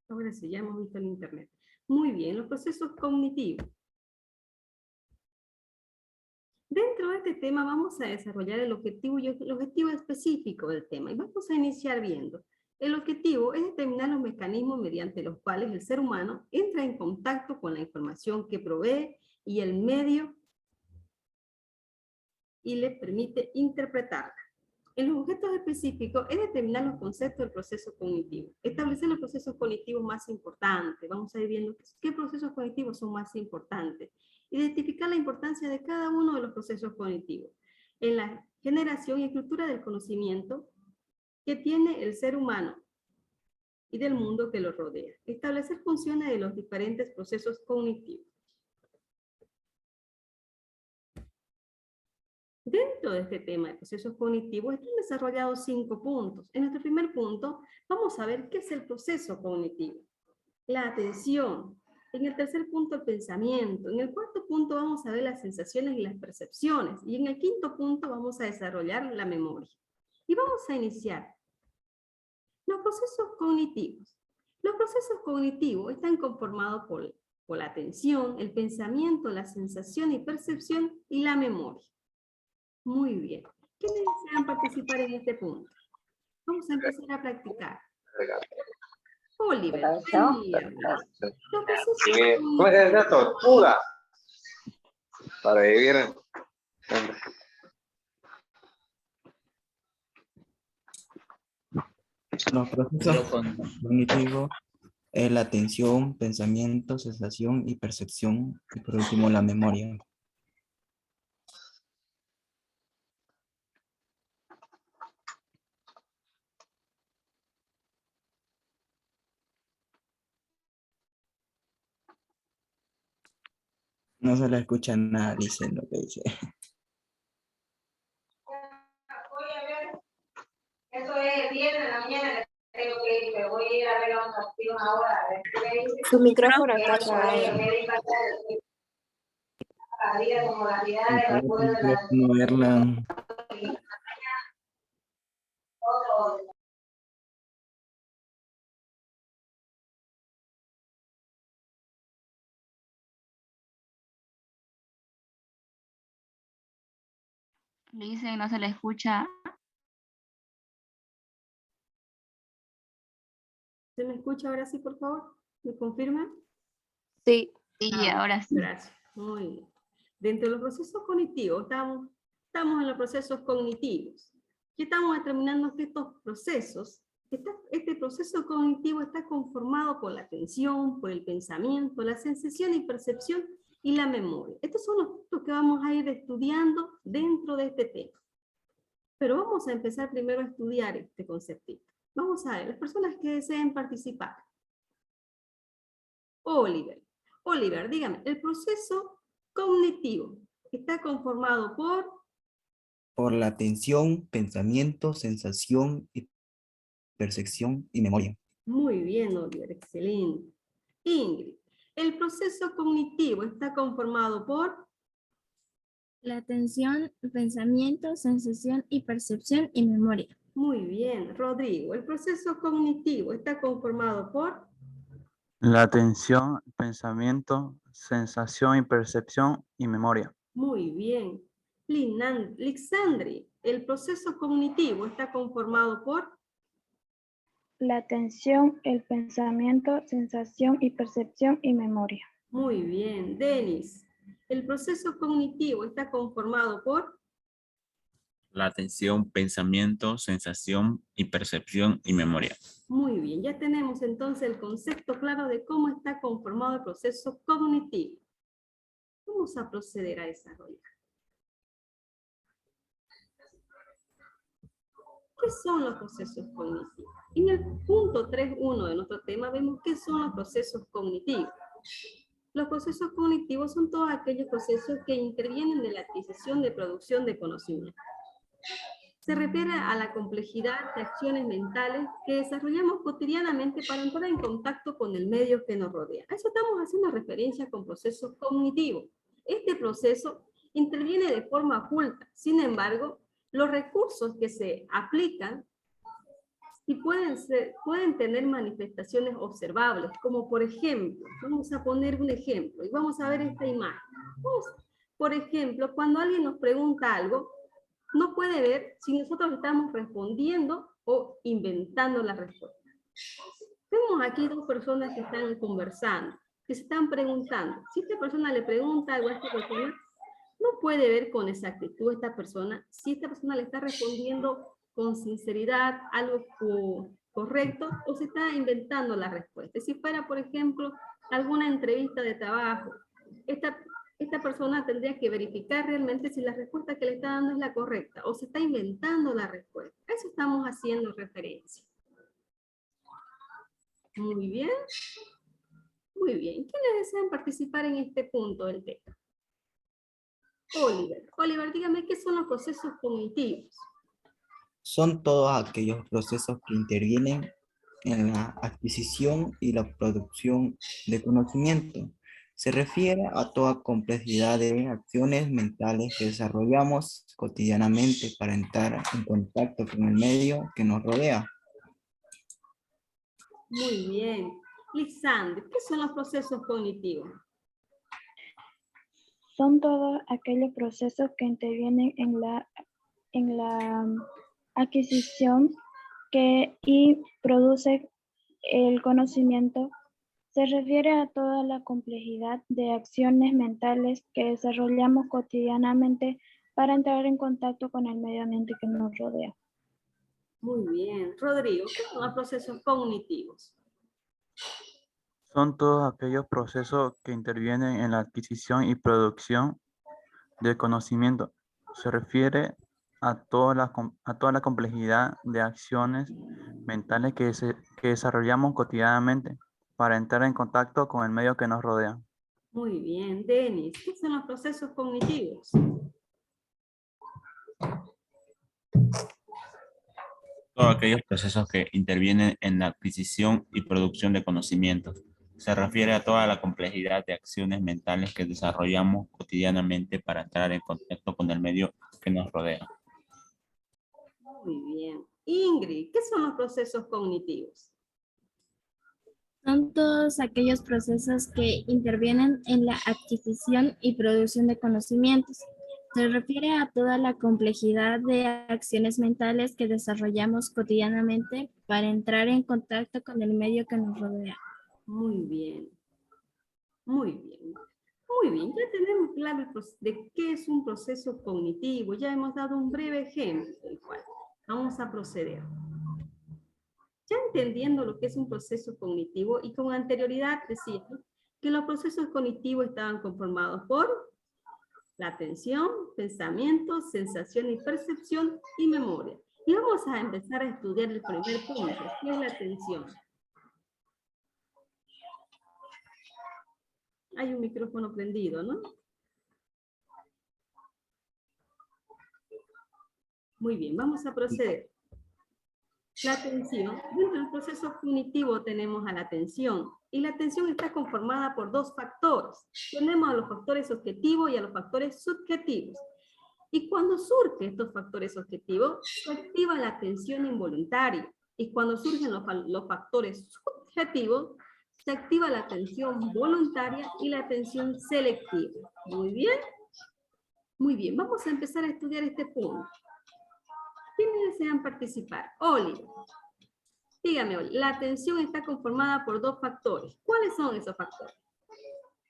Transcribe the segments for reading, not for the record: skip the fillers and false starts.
Ahora sí, ya hemos visto el internet. Muy bien, los procesos cognitivos. Dentro de este tema vamos a desarrollar el objetivo específico del tema y vamos a iniciar viendo. El objetivo es determinar los mecanismos mediante los cuales el ser humano entra en contacto con la información que provee y el medio y le permite interpretarla. En los objetos específicos es determinar los conceptos del proceso cognitivo. Establecer los procesos cognitivos más importantes. Vamos a ir viendo qué procesos cognitivos son más importantes. Identificar la importancia de cada uno de los procesos cognitivos en la generación y estructura del conocimiento que tiene el ser humano y del mundo que lo rodea. Establecer funciones de los diferentes procesos cognitivos. Dentro de este tema de procesos cognitivos están desarrollados 5 puntos. En nuestro primer punto vamos a ver qué es el proceso cognitivo. La atención. En el tercer punto el pensamiento. En el cuarto punto vamos a ver las sensaciones y las percepciones. Y en el quinto punto vamos a desarrollar la memoria. Y vamos a iniciar. Los procesos cognitivos. Los procesos cognitivos están conformados por la atención, el pensamiento, la sensación y percepción y la memoria. Muy bien. ¿Quiénes desean participar en este punto? Vamos a empezar a practicar. Oliver, la tortura para vivir Los procesos cognitivos es la atención, pensamiento, sensación y percepción, y por último la memoria. No se le escucha nada, dicen lo que dice. Eso es viernes en la mañana, tengo que ir, pero voy a ir a ver a unos tíos ahora. A ver qué dice. Su micrófono está apagado. Como la vida de la No verla. Le dicen, no se le escucha. ¿Se me escucha ahora sí, por favor? ¿Me confirma? Sí. Sí, ahora sí. Gracias. Muy bien. Dentro de los procesos cognitivos, estamos en los procesos cognitivos. ¿Qué estamos determinando? Que estos procesos, este proceso cognitivo está conformado por la atención, por el pensamiento, la sensación y percepción y la memoria. Estos son los puntos que vamos a ir estudiando dentro de este tema. Pero vamos a empezar primero a estudiar este conceptito. Vamos a ver, las personas que deseen participar. Oliver, dígame, el proceso cognitivo está conformado Por la atención, pensamiento, sensación y percepción y memoria. Muy bien, Oliver, excelente. Ingrid, el proceso cognitivo está conformado por la atención, pensamiento, sensación y percepción y memoria. Muy bien, Rodrigo, el proceso cognitivo está conformado por la atención, pensamiento, sensación y percepción y memoria. Muy bien. Lixandri, el proceso cognitivo está conformado por la atención, el pensamiento, sensación y percepción y memoria. Muy bien. Denis, el proceso cognitivo está conformado por la atención, pensamiento, sensación y percepción y memoria. Muy bien, ya tenemos entonces el concepto claro de cómo está conformado el proceso cognitivo. Vamos a proceder a desarrollar. ¿Qué son los procesos cognitivos? En el punto 3.1 de nuestro tema vemos qué son los procesos cognitivos. Los procesos cognitivos son todos aquellos procesos que intervienen en la adquisición de producción de conocimiento. Se refiere a la complejidad de acciones mentales que desarrollamos cotidianamente para entrar en contacto con el medio que nos rodea. A eso estamos haciendo referencia con procesos cognitivos. Este proceso interviene de forma oculta. Sin embargo, los recursos que se aplican y pueden tener manifestaciones observables, como por ejemplo, vamos a poner un ejemplo y vamos a ver esta imagen. Por ejemplo, cuando alguien nos pregunta algo, no puede ver si nosotros estamos respondiendo o inventando la respuesta. Tenemos aquí dos personas que están conversando, que se están preguntando. Si esta persona le pregunta algo a esta persona, no puede ver con exactitud esta persona si esta persona le está respondiendo con sinceridad algo correcto o se está inventando la respuesta. Si fuera, por ejemplo, alguna entrevista de trabajo, esta persona tendría que verificar realmente si la respuesta que le está dando es la correcta o se está inventando la respuesta. A eso estamos haciendo referencia. Muy bien. Muy bien. ¿Quiénes desean participar en este punto del tema? Oliver. Oliver, dígame, ¿qué son los procesos cognitivos? Son todos aquellos procesos que intervienen en la adquisición y la producción de conocimiento. Se refiere a toda complejidad de acciones mentales que desarrollamos cotidianamente para entrar en contacto con el medio que nos rodea. Muy bien. Lisandro, ¿qué son los procesos cognitivos? Son todos aquellos procesos que intervienen en la adquisición y produce el conocimiento. Se refiere a toda la complejidad de acciones mentales que desarrollamos cotidianamente para entrar en contacto con el medio ambiente que nos rodea. Muy bien. Rodrigo, ¿qué son los procesos cognitivos? Son todos aquellos procesos que intervienen en la adquisición y producción de conocimiento. Se refiere a toda la complejidad de acciones mentales que desarrollamos cotidianamente para entrar en contacto con el medio que nos rodea. Muy bien. Denis, ¿qué son los procesos cognitivos? Todos aquellos procesos que intervienen en la adquisición y producción de conocimientos. Se refiere a toda la complejidad de acciones mentales que desarrollamos cotidianamente para entrar en contacto con el medio que nos rodea. Muy bien. Ingrid, ¿qué son los procesos cognitivos? Son todos aquellos procesos que intervienen en la adquisición y producción de conocimientos. Se refiere a toda la complejidad de acciones mentales que desarrollamos cotidianamente para entrar en contacto con el medio que nos rodea. Muy bien. Muy bien. Muy bien, ya tenemos claro de qué es un proceso cognitivo. Ya hemos dado un breve ejemplo del cual vamos a proceder. Ya entendiendo lo que es un proceso cognitivo y con anterioridad decía que los procesos cognitivos estaban conformados por la atención, pensamiento, sensación y percepción y memoria. Y vamos a empezar a estudiar el primer punto, que es la atención. Hay un micrófono prendido, ¿no? Muy bien, vamos a proceder. La atención. Dentro del proceso cognitivo tenemos a la atención. Y la atención está conformada por dos factores. Tenemos a los factores objetivos y a los factores subjetivos. Y cuando surgen estos factores objetivos, se activa la atención involuntaria. Y cuando surgen los factores subjetivos, se activa la atención voluntaria y la atención selectiva. Muy bien. Muy bien, vamos a empezar a estudiar este punto. ¿Quiénes desean participar? Oliver. Dígame, Oliver, la atención está conformada por dos factores. ¿Cuáles son esos factores?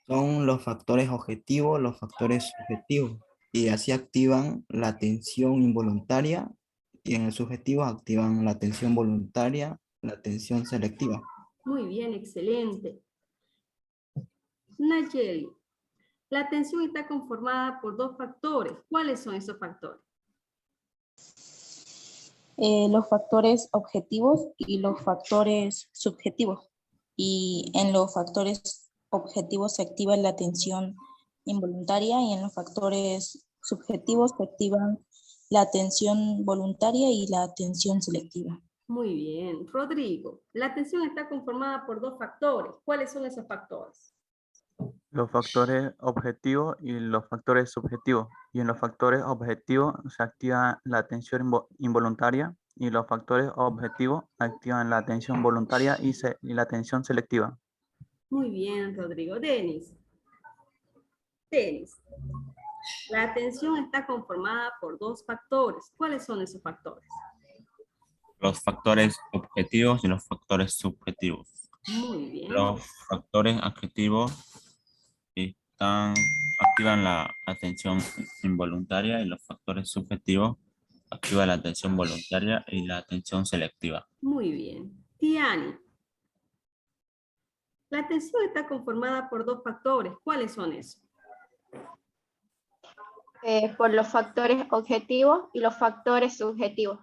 Son los factores objetivos, los factores subjetivos, y así activan la atención involuntaria, y en el subjetivo activan la atención voluntaria, la atención selectiva. Muy bien, excelente. Nayeli, la atención está conformada por dos factores. ¿Cuáles son esos factores? Los factores objetivos y los factores subjetivos. Y en los factores objetivos se activa la atención involuntaria y en los factores subjetivos se activan la atención voluntaria y la atención selectiva. Muy bien. Rodrigo, la atención está conformada por dos factores. ¿Cuáles son esos factores? Los factores objetivos y los factores subjetivos. Y en los factores objetivos se activa la atención involuntaria y los factores objetivos activan la atención voluntaria y la atención selectiva. Muy bien, Rodrigo. Denis. Denis. La atención está conformada por dos factores. ¿Cuáles son esos factores? Los factores objetivos y los factores subjetivos. Muy bien. Los factores objetivos activan la atención involuntaria y los factores subjetivos activan la atención voluntaria y la atención selectiva. Muy bien. Tiani. La atención está conformada por dos factores. ¿Cuáles son esos? Por los factores objetivos y los factores subjetivos.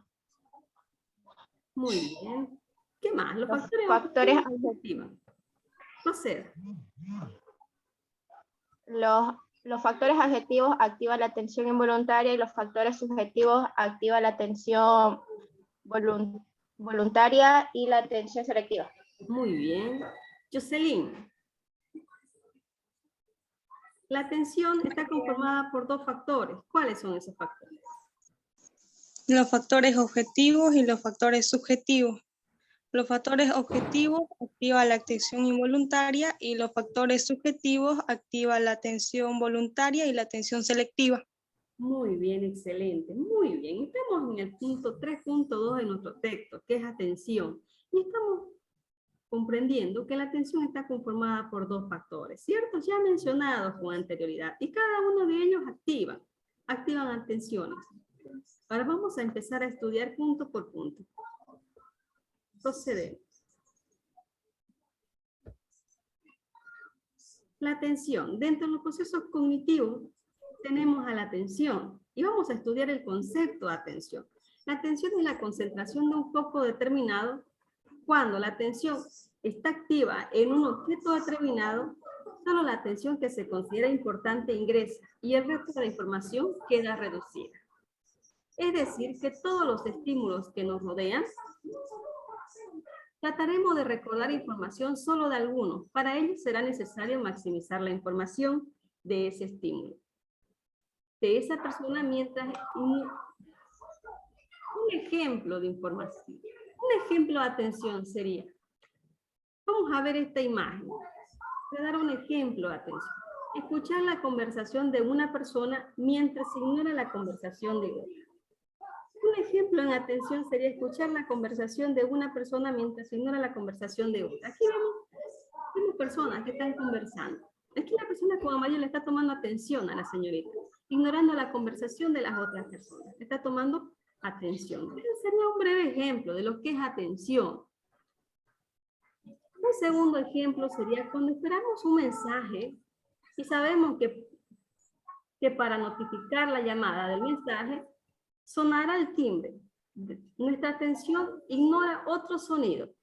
Muy bien. ¿Qué más? Los factores objetivos. Proceda. Los factores adjetivos activan la atención involuntaria y los factores subjetivos activan la atención voluntaria y la atención selectiva. Muy bien. Jocelyn. La atención está conformada por dos factores. ¿Cuáles son esos factores? Los factores objetivos y los factores subjetivos. Los factores objetivos activan la atención involuntaria y los factores subjetivos activan la atención voluntaria y la atención selectiva. Muy bien, excelente. Muy bien. Estamos en el punto 3.2 de nuestro texto, que es atención. Y estamos comprendiendo que la atención está conformada por dos factores, ¿cierto? Ya mencionados con anterioridad. Y cada uno de ellos activan atenciones. Ahora vamos a empezar a estudiar punto por punto. Procedemos. La atención. Dentro de los procesos cognitivos tenemos a la atención y vamos a estudiar el concepto de atención. La atención es la concentración de un foco determinado. Cuando la atención está activa en un objeto determinado, solo la atención que se considera importante ingresa y el resto de la información queda reducida. Es decir, que todos los estímulos que nos rodean, trataremos de recordar información solo de algunos. Para ello será necesario maximizar la información de ese estímulo, de esa persona, mientras un ejemplo de información. Un ejemplo de atención sería, vamos a ver esta imagen. Voy a dar un ejemplo de atención. Escuchar la conversación de una persona mientras se ignora la conversación de otra. Un ejemplo en atención sería escuchar la conversación de una persona mientras se ignora la conversación de otra. Aquí vemos personas que están conversando. Aquí la persona con amarillo le está tomando atención a la señorita, ignorando la conversación de las otras personas. Le está tomando atención. Ese sería un breve ejemplo de lo que es atención. Un segundo ejemplo sería cuando esperamos un mensaje y sabemos que para notificar la llamada del mensaje sonará el timbre. Nuestra atención ignora otro sonido,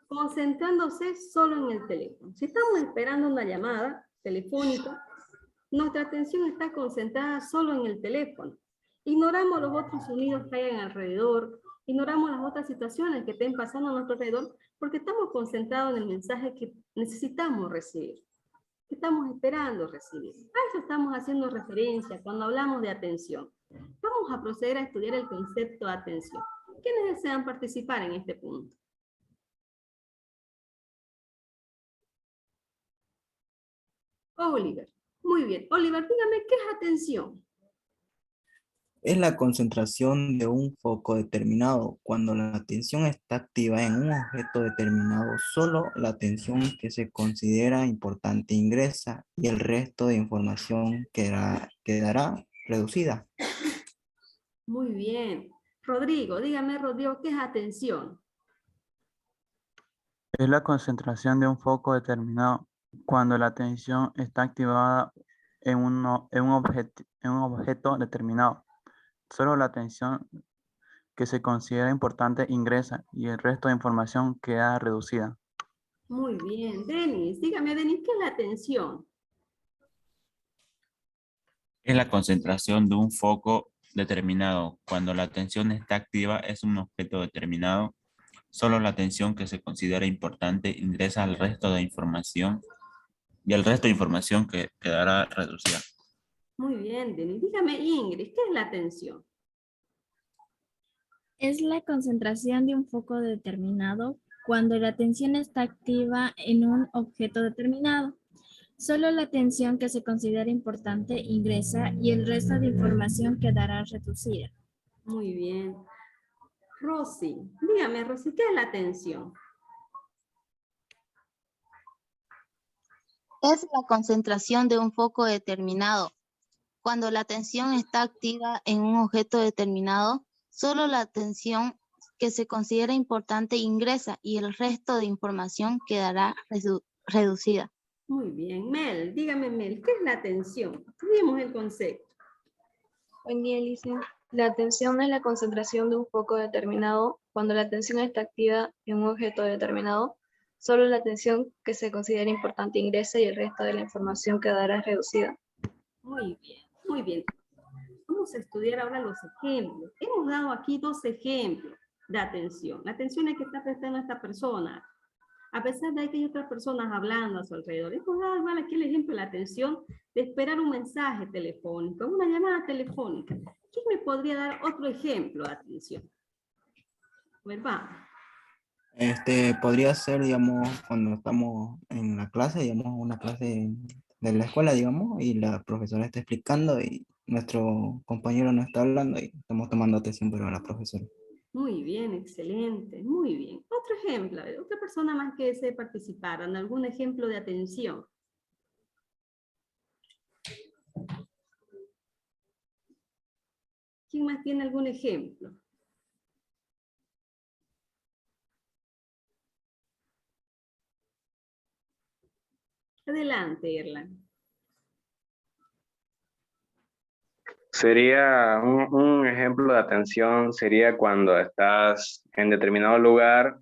concentrándose solo en el teléfono. Si estamos esperando una llamada telefónica, nuestra atención está concentrada solo en el teléfono. Ignoramos los otros sonidos que hay alrededor, ignoramos las otras situaciones que estén pasando a nuestro alrededor, porque estamos concentrados en el mensaje que necesitamos recibir, que estamos esperando recibir. A eso estamos haciendo referencia cuando hablamos de atención. Vamos a proceder a estudiar el concepto de atención. ¿Quiénes desean participar en este punto? Oliver. Muy bien. Oliver, dígame, ¿qué es atención? Es la concentración de un foco determinado. Cuando la atención está activa en un objeto determinado, solo la atención que se considera importante ingresa y el resto de información quedará reducida. Muy bien. Rodrigo, dígame, Rodrigo, ¿qué es atención? Es la concentración de un foco determinado. Cuando la atención está activada en un objeto determinado, solo la atención que se considera importante ingresa y el resto de información queda reducida. Muy bien. Denis, dígame, Denis, ¿qué es la atención? Es la concentración de un foco determinado. Cuando la atención está activa es un objeto determinado. Solo la atención que se considera importante ingresa al resto de información y el resto de información que quedará reducida. Muy bien, Denis. Dígame, Ingrid, ¿qué es la atención? Es la concentración de un foco determinado cuando la atención está activa en un objeto determinado. Solo la atención que se considera importante ingresa y el resto de información quedará reducida. Muy bien. Rosy, dígame, Rosy, ¿qué es la atención? Es la concentración de un foco determinado. Cuando la atención está activa en un objeto determinado, solo la atención que se considera importante ingresa y el resto de información quedará reducida. Muy bien. Mel, dígame, Mel, ¿qué es la atención? Estudiemos el concepto. Buen día, Alicia. La atención es la concentración de un foco determinado. Cuando la atención está activa en un objeto determinado, solo la atención que se considera importante ingresa y el resto de la información quedará reducida. Muy bien, muy bien. Vamos a estudiar ahora los ejemplos. Hemos dado aquí 2 ejemplos de atención. La atención es que está prestando a esta persona, a pesar de que hay otras personas hablando a su alrededor. Hemos dado igual aquí el ejemplo de la atención de esperar un mensaje telefónico, una llamada telefónica. ¿Quién me podría dar otro ejemplo de atención? A ver, vamos. Podría ser, digamos, cuando estamos en la clase, digamos, una clase de la escuela, digamos, y la profesora está explicando y nuestro compañero no está hablando y estamos tomando atención para la profesora. Muy bien, excelente, muy bien. Otro ejemplo, a ver, otra persona más que desee participar en algún ejemplo de atención. ¿Quién más tiene algún ejemplo? Adelante, Erlan. Sería un ejemplo de atención, sería cuando estás en determinado lugar,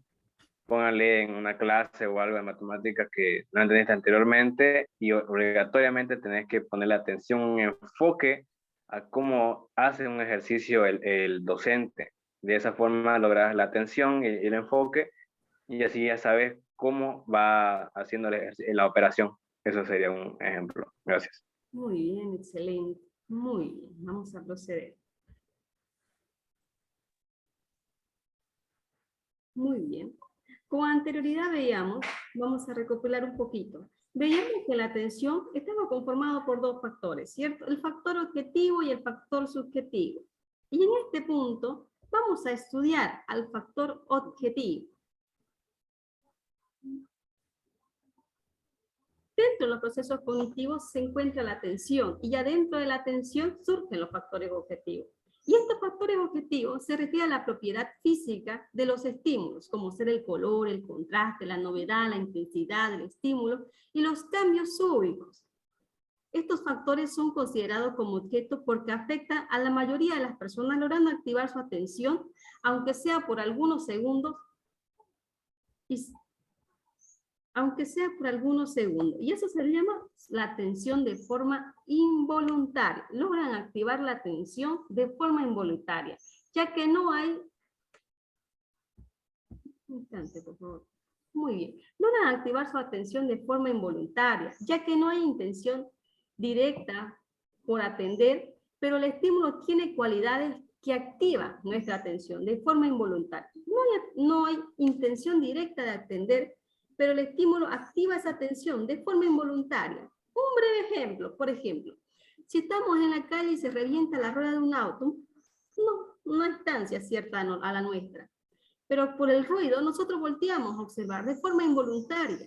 póngale en una clase o algo de matemáticas que no entendiste anteriormente y obligatoriamente tenés que ponerle atención, un enfoque a cómo hace un ejercicio el docente. De esa forma logras la atención y el enfoque y así ya sabes cómo va haciendo la operación. Eso sería un ejemplo. Gracias. Muy bien, excelente. Muy bien, vamos a proceder. Muy bien. Con anterioridad veíamos, vamos a recopilar un poquito. Veíamos que la atención estaba conformada por 2 factores, ¿cierto? El factor objetivo y el factor subjetivo. Y en este punto vamos a estudiar al factor objetivo. Dentro de los procesos cognitivos se encuentra la atención y ya dentro de la atención surgen los factores objetivos. Y estos factores objetivos se refieren a la propiedad física de los estímulos, como ser el color, el contraste, la novedad, la intensidad del estímulo y los cambios súbitos. Estos factores son considerados como objetos porque afectan a la mayoría de las personas logrando activar su atención, aunque sea por algunos segundos, y eso se llama la atención de forma involuntaria. Logran activar la atención de forma involuntaria, ya que no hay... Un instante, por favor. Muy bien. Logran activar su atención de forma involuntaria, ya que no hay intención directa por atender, pero el estímulo tiene cualidades que activan nuestra atención de forma involuntaria. No hay intención directa de atender, pero el estímulo activa esa atención de forma involuntaria. Un breve ejemplo, por ejemplo, si estamos en la calle y se revienta la rueda de un auto, no es distancia cierta a la nuestra, pero por el ruido nosotros volteamos a observar de forma involuntaria.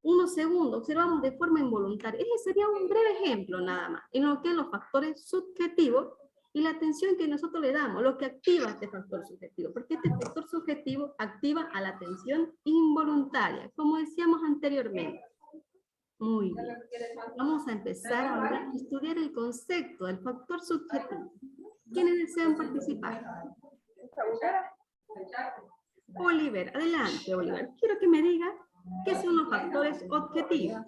Unos segundos observamos de forma involuntaria. Ese sería un breve ejemplo nada más, en lo que es los factores subjetivos y la atención que nosotros le damos, lo que activa este factor subjetivo, porque este factor subjetivo activa a la atención involuntaria, como decíamos anteriormente. Muy bien. Vamos a empezar ahora a estudiar el concepto del factor subjetivo. ¿Quiénes desean participar? Oliver, adelante, Oliver. Quiero que me diga qué son los factores objetivos.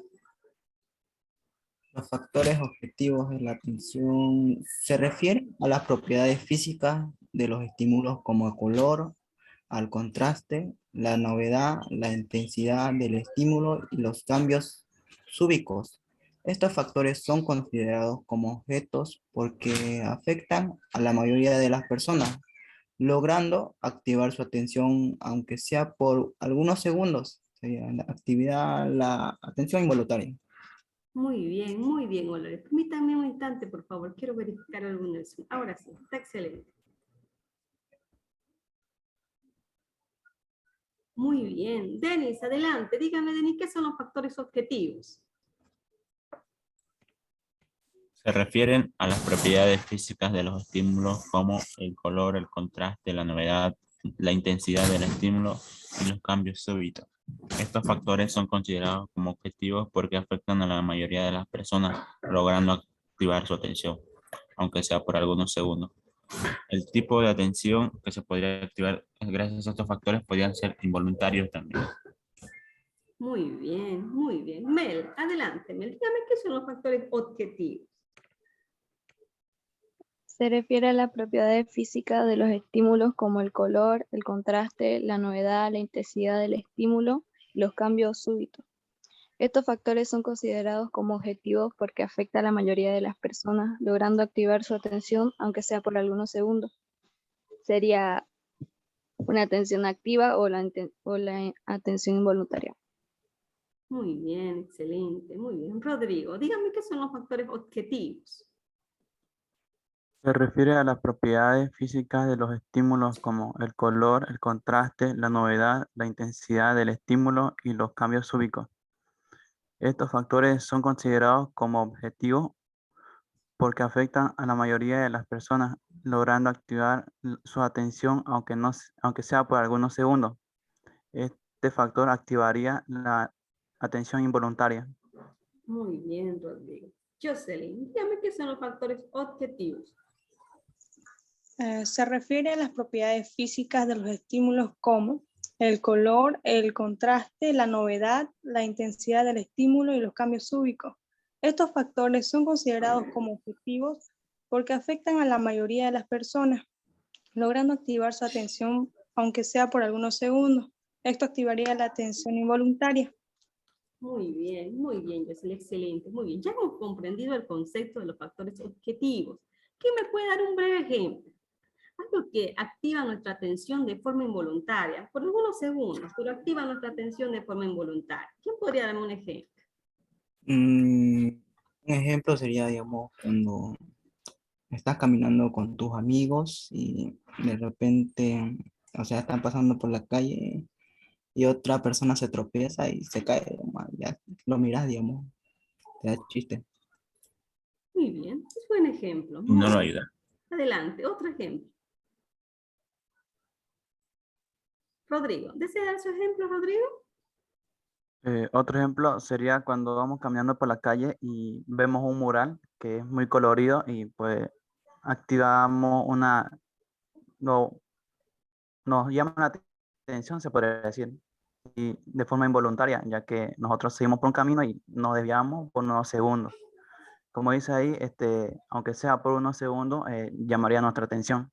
Los factores objetivos de la atención se refieren a las propiedades físicas de los estímulos como el color, al contraste, la novedad, la intensidad del estímulo y los cambios súbitos. Estos factores son considerados como objetos porque afectan a la mayoría de las personas, logrando activar su atención, aunque sea por algunos segundos. Sería la actividad, la atención involuntaria. Muy bien, Olores. Permítanme un instante, por favor. Quiero verificar algunos. Ahora sí, está excelente. Muy bien. Denis, adelante. Dígame, Denis, ¿qué son los factores objetivos? Se refieren a las propiedades físicas de los estímulos como el color, el contraste, la novedad, la intensidad del estímulo y los cambios súbitos. Estos factores son considerados como objetivos porque afectan a la mayoría de las personas, logrando activar su atención, aunque sea por algunos segundos. El tipo de atención que se podría activar gracias a estos factores podrían ser involuntarios también. Muy bien, muy bien. Mel, adelante. Mel, dígame qué son los factores objetivos. Se refiere a las propiedades físicas de los estímulos como el color, el contraste, la novedad, la intensidad del estímulo y los cambios súbitos. Estos factores son considerados como objetivos porque afecta a la mayoría de las personas, logrando activar su atención, aunque sea por algunos segundos. Sería una atención activa o la atención involuntaria. Muy bien, excelente, muy bien. Rodrigo, dígame qué son los factores objetivos. Se refiere a las propiedades físicas de los estímulos como el color, el contraste, la novedad, la intensidad del estímulo y los cambios súbitos. Estos factores son considerados como objetivos porque afectan a la mayoría de las personas, logrando activar su atención aunque sea por algunos segundos. Este factor activaría la atención involuntaria. Muy bien, Rodrigo. Jocelyn, dígame qué son los factores objetivos. Se refiere a las propiedades físicas de los estímulos como el color, el contraste, la novedad, la intensidad del estímulo y los cambios súbitos. Estos factores son considerados como objetivos porque afectan a la mayoría de las personas, logrando activar su atención aunque sea por algunos segundos. Esto activaría la atención involuntaria. Muy bien, Jocelyn, excelente, muy bien. Ya hemos comprendido el concepto de los factores objetivos. ¿Quién me puede dar un breve ejemplo? Algo que activa nuestra atención de forma involuntaria, por algunos segundos, pero activa nuestra atención de forma involuntaria. ¿Quién podría darme un ejemplo? Un ejemplo sería, digamos, cuando estás caminando con tus amigos y de repente, o sea, están pasando por la calle y otra persona se tropieza y se cae, digamos, ya lo miras, digamos, te da chiste. Muy bien, es buen ejemplo. No lo ayuda. Adelante, otro ejemplo. Rodrigo, ¿desea dar su ejemplo, Rodrigo? Otro ejemplo sería cuando vamos caminando por la calle y vemos un mural que es muy colorido y pues activamos nos llama la atención, se podría decir, y de forma involuntaria, ya que nosotros seguimos por un camino y nos desviamos por unos segundos. Como dice ahí, aunque sea por unos segundos, llamaría nuestra atención.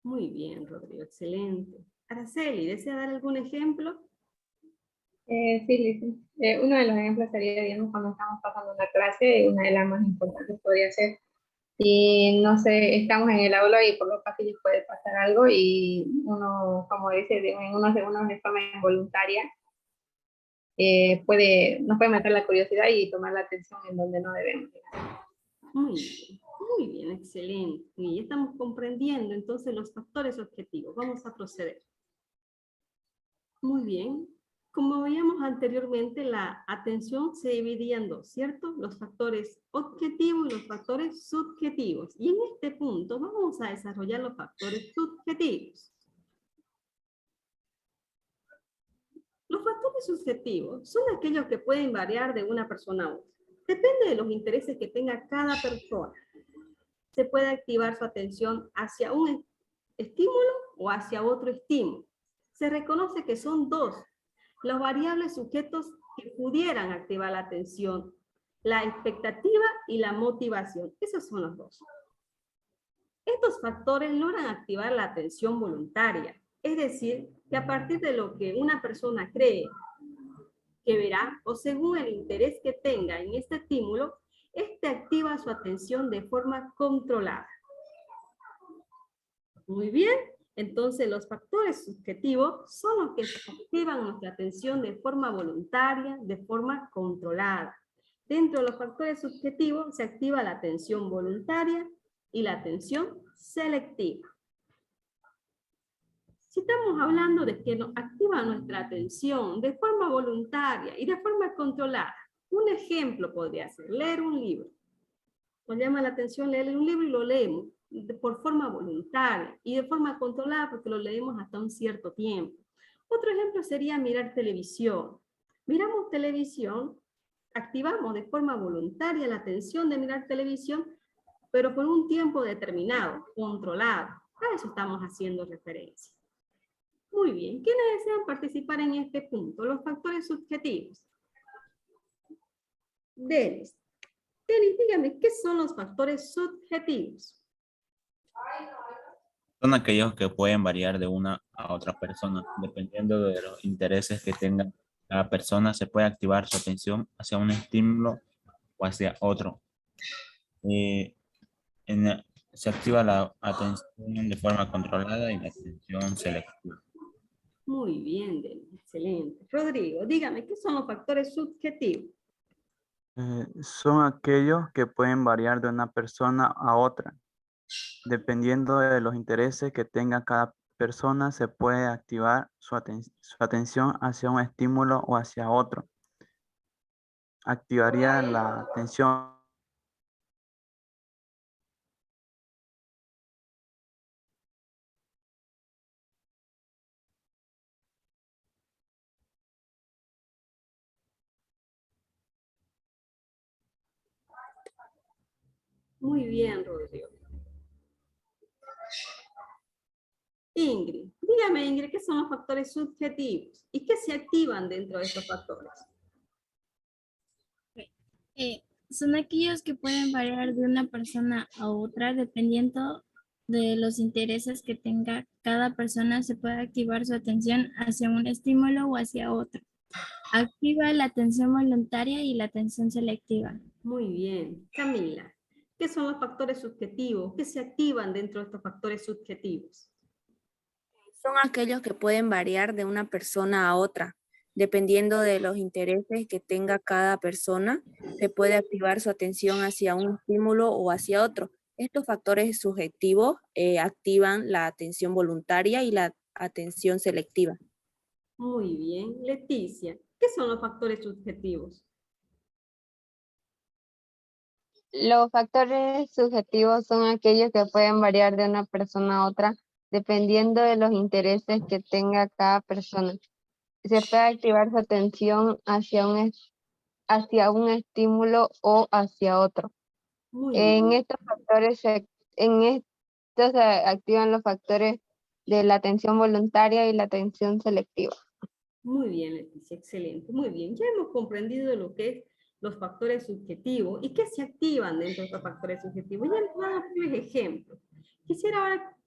Muy bien, Rodrigo, excelente. Araceli, ¿desea dar algún ejemplo? Sí, Lizy. Uno de los ejemplos sería, digamos, cuando estamos pasando una clase, una de las más importantes podría ser, y no sé, estamos en el aula y por los pasillos puede pasar algo y uno, como dice, en unos segundos de forma involuntaria, nos puede meter la curiosidad y tomar la atención en donde no debemos. Muy bien, excelente. Y ya estamos comprendiendo entonces los factores objetivos. Vamos a proceder. Muy bien. Como veíamos anteriormente, la atención se dividía en dos, ¿cierto? Los factores objetivos y los factores subjetivos. Y en este punto vamos a desarrollar los factores subjetivos. Los factores subjetivos son aquellos que pueden variar de una persona a otra. Depende de los intereses que tenga cada persona. Se puede activar su atención hacia un estímulo o hacia otro estímulo. Se reconoce que son dos los variables sujetos que pudieran activar la atención, la expectativa y la motivación. Esos son los dos. Estos factores logran activar la atención voluntaria, es decir, que a partir de lo que una persona cree que verá o según el interés que tenga en este estímulo, este activa su atención de forma controlada. Muy bien, Entonces, los factores subjetivos son los que activan nuestra atención de forma voluntaria, de forma controlada. Dentro de los factores subjetivos se activa la atención voluntaria y la atención selectiva. Si estamos hablando de que nos activa nuestra atención de forma voluntaria y de forma controlada, un ejemplo podría ser leer un libro. Nos llama la atención leer un libro y lo leemos por forma voluntaria y de forma controlada porque lo leemos hasta un cierto tiempo. Otro ejemplo sería mirar televisión. Miramos televisión, activamos de forma voluntaria la atención de mirar televisión, pero por un tiempo determinado, controlado. A eso estamos haciendo referencia. Muy bien, ¿quiénes desean participar en este punto? Los factores subjetivos. Denis, dígame, ¿qué son los factores subjetivos? Son aquellos que pueden variar de una a otra persona. Dependiendo de los intereses que tenga cada persona, se puede activar su atención hacia un estímulo o hacia otro. Se activa la atención de forma controlada y la atención selectiva. Muy bien, Denis, excelente. Rodrigo, dígame, ¿qué son los factores subjetivos? Son aquellos que pueden variar de una persona a otra. Dependiendo de los intereses que tenga cada persona, se puede activar su atención hacia un estímulo o hacia otro. Activaría la atención. Muy bien, Rodrigo. Ingrid, dígame, Ingrid, ¿qué son los factores subjetivos? ¿Y qué se activan dentro de estos factores? Son aquellos que pueden variar de una persona a otra dependiendo de los intereses que tenga cada persona. Se puede activar su atención hacia un estímulo o hacia otro. Activa la atención voluntaria y la atención selectiva. Muy bien. Camila, ¿qué son los factores subjetivos? ¿Qué se activan dentro de estos factores subjetivos? Son aquellos que pueden variar de una persona a otra. Dependiendo de los intereses que tenga cada persona, se puede activar su atención hacia un estímulo o hacia otro. Estos factores subjetivos activan la atención voluntaria y la atención selectiva. Muy bien. Leticia, ¿qué son los factores subjetivos? Los factores subjetivos son aquellos que pueden variar de una persona a otra dependiendo de los intereses que tenga cada persona. Se puede activar su atención hacia un estímulo o hacia otro. En estos factores se activan los factores de la atención voluntaria y la atención selectiva. Muy bien, Leticia, excelente. Muy bien, ya hemos comprendido lo que es los factores subjetivos y qué se activan dentro de estos factores subjetivos. Ya les voy a darles ejemplos. Quisiera ahora